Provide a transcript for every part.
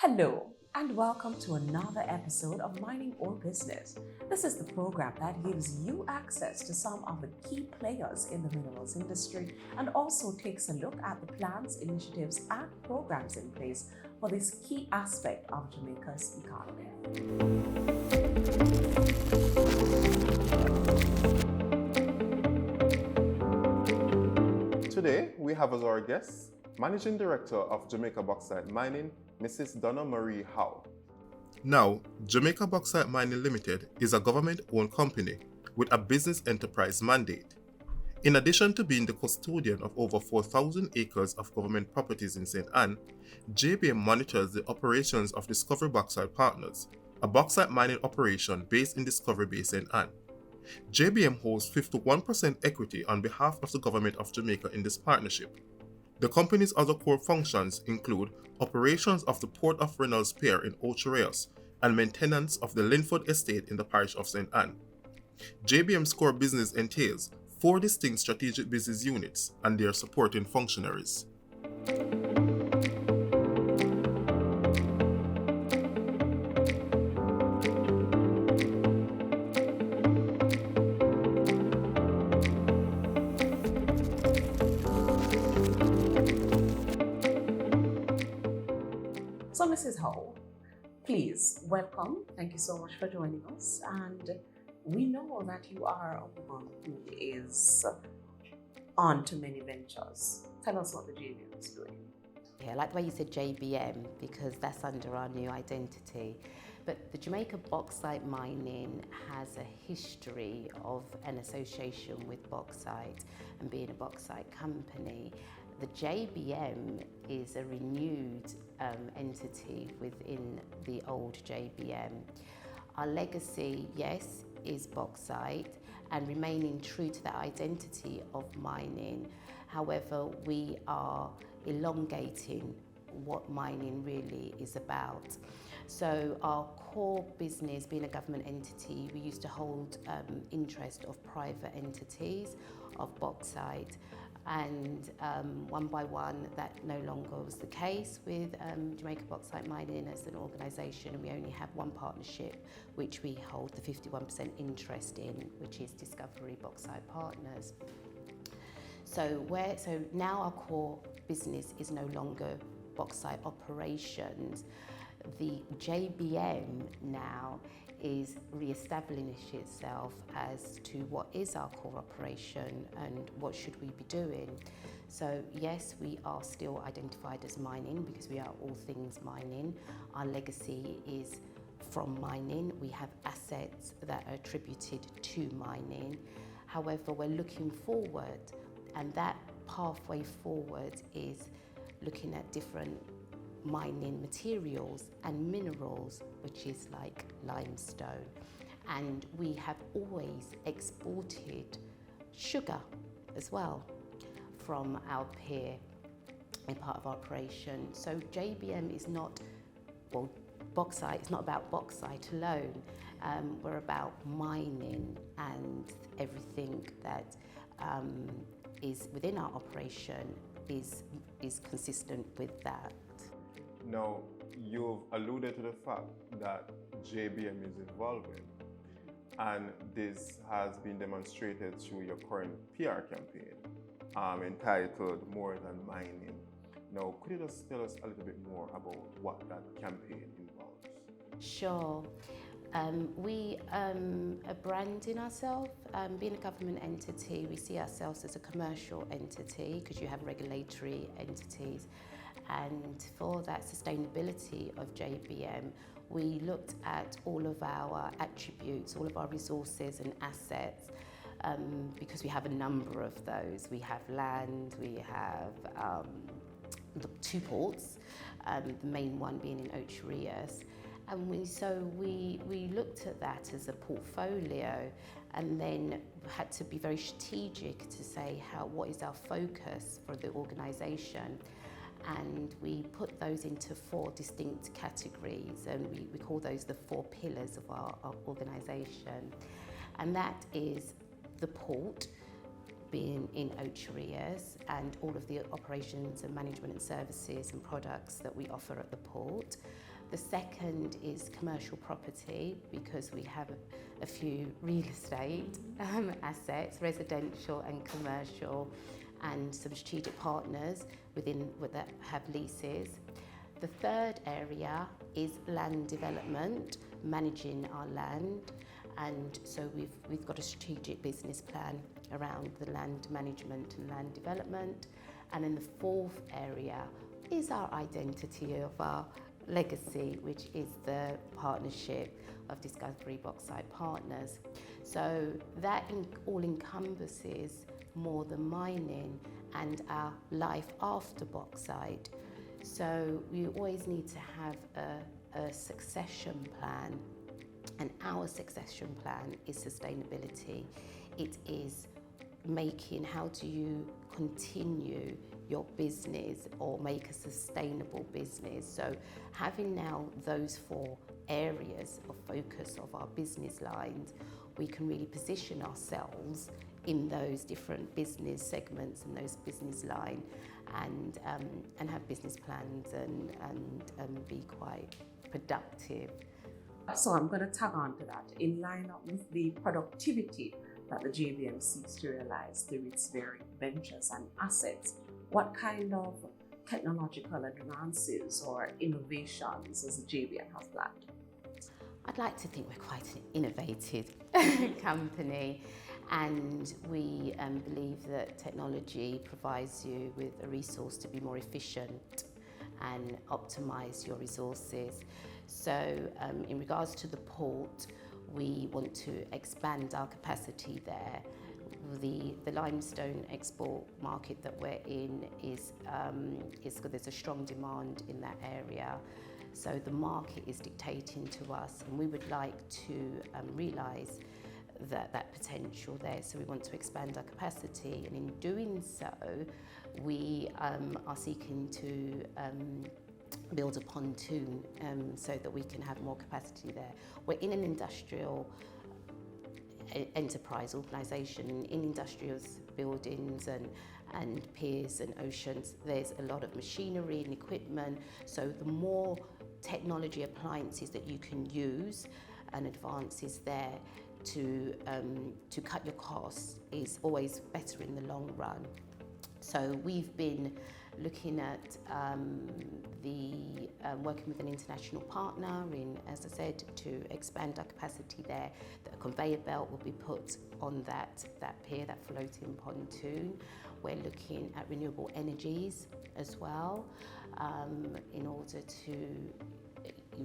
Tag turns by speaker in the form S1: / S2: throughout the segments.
S1: Hello, and welcome to another episode of Mining or Business. This is the program that gives you access to some of the key players in the minerals industry and also takes a look at the plans, initiatives, and programs in place for this key aspect of Jamaica's economy.
S2: Today, we have as our guest Managing Director of Jamaica Bauxite Mining, Mrs. Donna Marie Howe. Now, Jamaica Bauxite Mining Limited is a government-owned company with a business enterprise mandate. In addition to being the custodian of over 4,000 acres of government properties in St. Ann, JBM monitors the operations of Discovery Bauxite Partners, a bauxite mining operation based in Discovery Bay, St. Ann. JBM holds 51% equity on behalf of the Government of Jamaica in this partnership. The company's other core functions include operations of the Port of Reynolds Pier in Ocho Rios and maintenance of the Linford Estate in the parish of St. Ann. JBM's core business entails 4 distinct strategic business units and their supporting functionaries.
S1: So, Mrs. Howe, please welcome. Thank you so much for joining us. And we know that you are a woman who is on to many ventures. Tell us what the JBM is doing.
S3: Yeah, I like the way you said JBM because that's under our new identity. But the Jamaica Bauxite Mining has a history of an association with bauxite and being a bauxite company. The JBM is a renewed entity within the old JBM. Our legacy, yes, is bauxite and remaining true to that identity of mining. However, we are elongating what mining really is about. So our core business, being a government entity, we used to hold interest of private entities of bauxite, and one by one that no longer was the case with Jamaica Bauxite Mining as an organisation, and we only have one partnership which we hold the 51% interest in, which is Discovery Bauxite Partners. So now our core business is no longer bauxite operations. The JBM now is re-establishing itself as to what is our core operation and what should we be doing. So yes, we are still identified as mining because we are all things mining. Our legacy is from mining. We have assets that are attributed to mining. However, we're looking forward, and that pathway forward is looking at different mining materials and minerals, which is like limestone. And we have always exported sugar as well from our pier in part of our operation. So JBM is not, well, bauxite, it's not about bauxite alone. We're about mining and everything that is within our operation is consistent with that.
S2: Now, you've alluded to the fact that JBM is evolving, and this has been demonstrated through your current PR campaign entitled More Than Mining. Now, could you just tell us a little bit more about what that campaign involves?
S3: Sure. We are branding ourselves. Being a government entity, we see ourselves as a commercial entity because you have regulatory entities. And for that sustainability of JBM, we looked at all of our attributes, all of our resources and assets, because we have a number of those. We have land, we have 2 ports, the main one being in Ocho Rios. And we looked at that as a portfolio and then had to be very strategic to say what is our focus for the organisation. And we put those into 4 distinct categories, and we call those the 4 pillars of our organisation. And that is the port, being in Ocho Rios, and all of the operations and management and services and products that we offer at the port. The second is commercial property, because we have a few real estate assets, residential and commercial, and some strategic partners that have leases. The third area is land development, managing our land, and so we've got a strategic business plan around the land management and land development. And then the fourth area is our identity of our legacy, which is the partnership of Discovery Bauxite Partners. So that all encompasses more than mining and our life after bauxite. So we always need to have a succession plan, and our succession plan is sustainability. It is making how do you continue your business or make a sustainable business. So having now those four areas of focus of our business lines, we can really position ourselves in those different business segments and those business lines, and have business plans and be quite productive.
S1: So I'm going to tag on to that. In line up with the productivity that the JBM seeks to realize through its varied ventures and assets, what kind of technological advances or innovations does the JBM have planned?
S3: I'd like to think we're quite an innovative company, and we believe that technology provides you with a resource to be more efficient and optimise your resources. So in regards to the port, we want to expand our capacity there. The limestone export market that we're in is there's a strong demand in that area. So the market is dictating to us, and we would like to realise that potential there. So we want to expand our capacity, and in doing so, we are seeking to build a pontoon so that we can have more capacity there. We're in an industrial enterprise organisation, in industrial buildings and piers and oceans. There's a lot of machinery and equipment, so the more technology appliances that you can use and advances there to cut your costs is always better in the long run. So we've been looking at working with an international partner as I said, to expand our capacity there. That a conveyor belt will be put on that pier, that floating pontoon. We're looking at renewable energies as well, in order to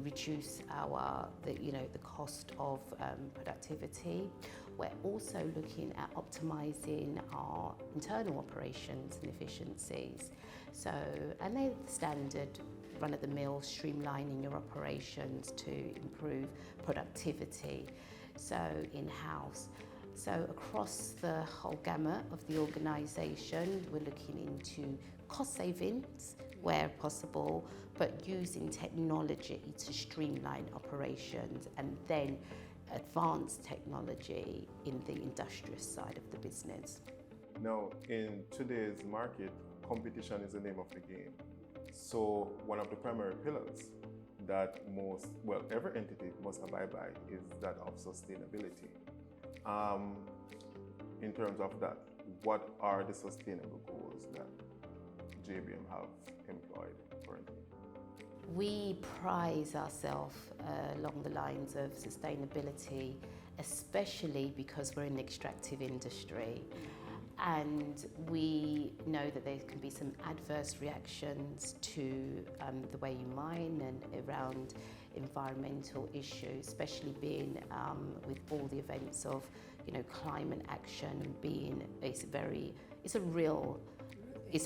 S3: reduce the cost of productivity. We're also looking at optimising our internal operations and efficiencies. So, and they're the standard run-of-the-mill, streamlining your operations to improve productivity, so in-house. So across the whole gamut of the organisation, we're looking into cost savings where possible, but using technology to streamline operations, and then advanced technology in the industrious side of the business.
S2: Now, in today's market, competition is the name of the game. So one of the primary pillars that every entity must abide by is that of sustainability. In terms of that, what are the sustainable goals that JBM have employed currently?
S3: We prize ourselves along the lines of sustainability, especially because we're in the extractive industry. And we know that there can be some adverse reactions to the way you mine and around environmental issues, especially being with all the events of climate action being it's a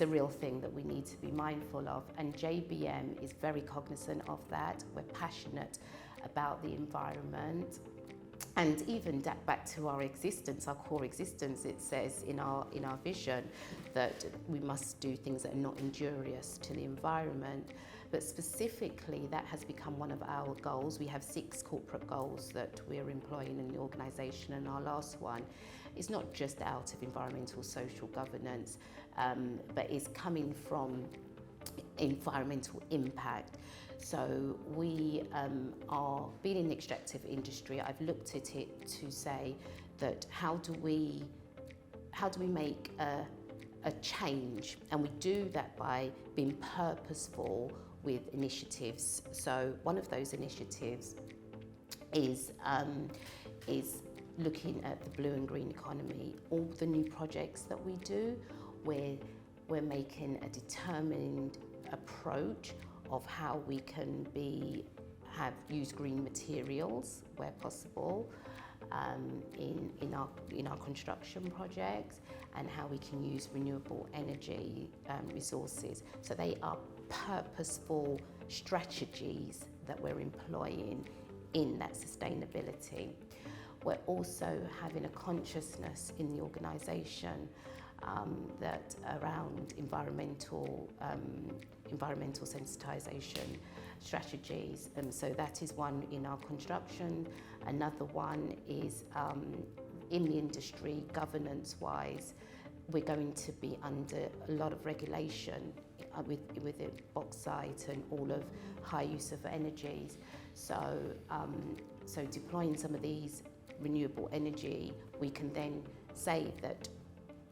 S3: real thing that we need to be mindful of, and JBM is very cognizant of that. We're passionate about the environment. And even back to our existence, our core existence, it says in our vision that we must do things that are not injurious to the environment. But specifically, that has become one of our goals. We have 6 corporate goals that we're employing in the organisation, and our last one is not just out of environmental social governance, but is coming from environmental impact. So we are being in the extractive industry. I've looked at it to say that how do we make a change, and we do that by being purposeful with initiatives. So one of those initiatives is looking at the blue and green economy. All the new projects that we do, we're making a determined approach of how we can use green materials where possible in our construction projects, and how we can use renewable energy resources. So they are purposeful strategies that we're employing in that sustainability. We're also having a consciousness in the organisation that around environmental sensitisation strategies. So that is one in our construction. Another one is in the industry, governance-wise, we're going to be under a lot of regulation with the bauxite and all of high use of energies. So deploying some of these renewable energy, we can then say that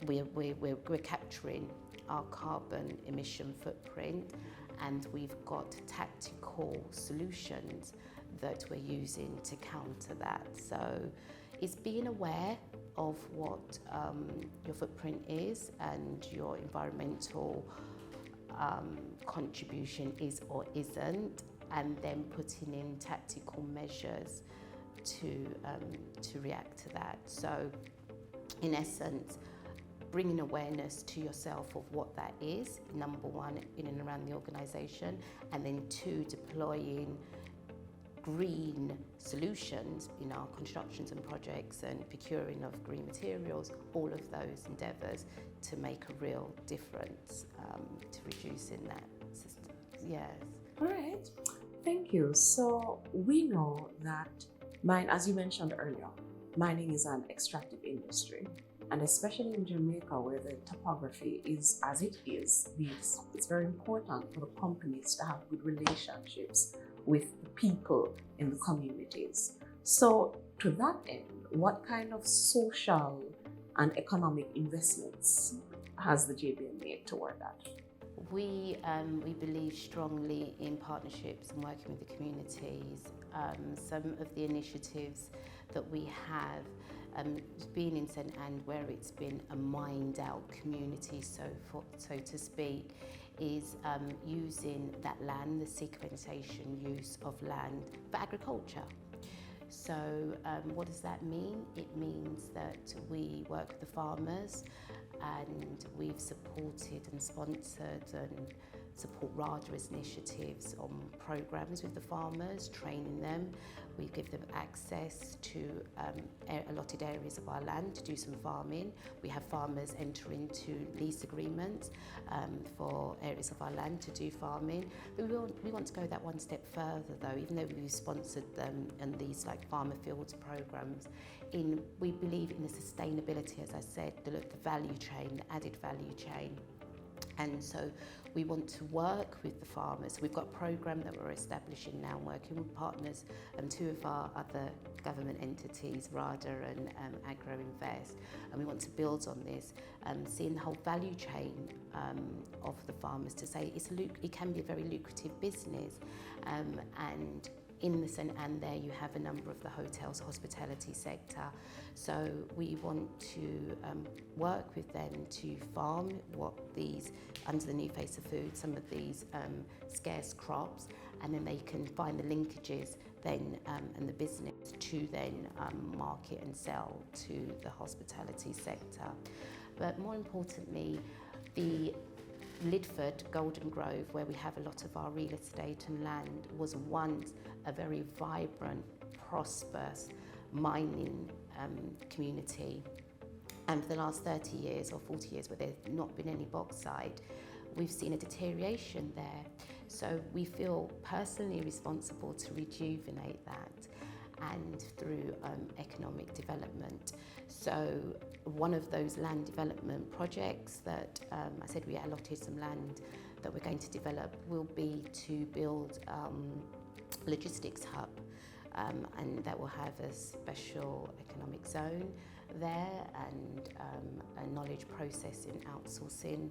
S3: we're capturing our carbon emission footprint, and we've got tactical solutions that we're using to counter that. So it's being aware of what your footprint is and your environmental contribution is or isn't, and then putting in tactical measures to react to that. So in essence, bringing awareness to yourself of what that is, number one, in and around the organisation, and then two, deploying green solutions in our constructions and projects and procuring of green materials, all of those endeavours to make a real difference to reducing that system. Yes.
S1: All right, thank you. So we know that as you mentioned earlier, mining is an extractive industry. And especially in Jamaica, where the topography is as it is, it's very important for the companies to have good relationships with the people in the communities. So to that end, what kind of social and economic investments has the JBM made toward that?
S3: We believe strongly in partnerships and working with the communities. Some of the initiatives that we have, being in St Anne, where it's been a mined out community, so to speak, is using that land, the sequestration use of land for agriculture. So what does that mean? It means that we work with the farmers, and we've supported and sponsored and support RADA's initiatives on programs with the farmers, training them. We give them access to allotted areas of our land to do some farming. We have farmers enter into lease agreements for areas of our land to do farming. But we want to go that one step further, though, even though we've sponsored them and these like farmer fields programs. We believe in the sustainability, as I said, the value chain, the added value chain. And so we want to work with the farmers. We've got a programme that we're establishing now, working with partners, two of our other government entities, RADA and Agro Invest, and we want to build on this, seeing the whole value chain of the farmers to say it can be a very lucrative business, and in the St Anne there you have a number of the hotels, hospitality sector. So we want to work with them to farm under the new face of food, some of these scarce crops, and then they can find the linkages then and the business to then market and sell to the hospitality sector. But more importantly, the Lidford, Golden Grove, where we have a lot of our real estate and land, was once a very vibrant, prosperous mining community. And for the last 30 years or 40 years, where there's not been any bauxite, we've seen a deterioration there. So we feel personally responsible to rejuvenate that, and through economic development. So one of those land development projects that I said we allotted some land that we're going to develop will be to build logistics hub, and that will have a special economic zone there and a knowledge processing outsourcing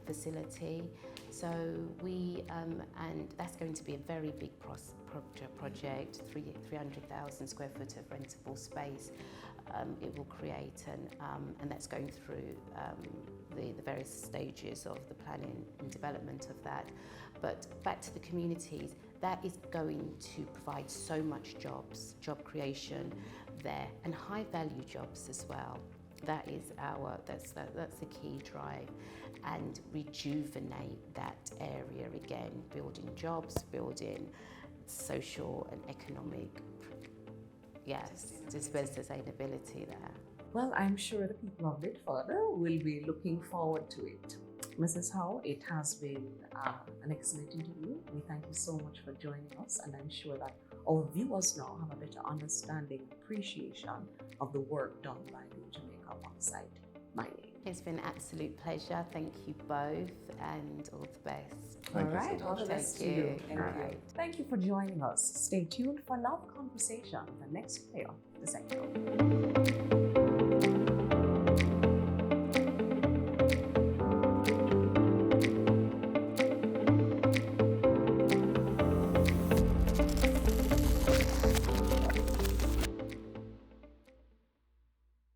S3: facility. So and that's going to be a very big project, 300,000 square foot of rentable space. It will create, and that's going through the various stages of the planning and development of that. But back to the communities, that is going to provide so much job creation there, and high value jobs as well. That's the key drive, and rejuvenate that area again, building jobs, building social and economic, sustainability there.
S1: Well, I'm sure the people of Lidford will be looking forward to it. Mrs. Howe, it has been an excellent interview. We thank you so much for joining us, and I'm sure that our viewers now have a better understanding, appreciation of the work done by the Jamaica Bauxite Mining.
S3: It's been an absolute pleasure. Thank you both, and all the best.
S1: All right, all the best to you. Thank you for joining us. Stay tuned for another conversation with the next player of the sector.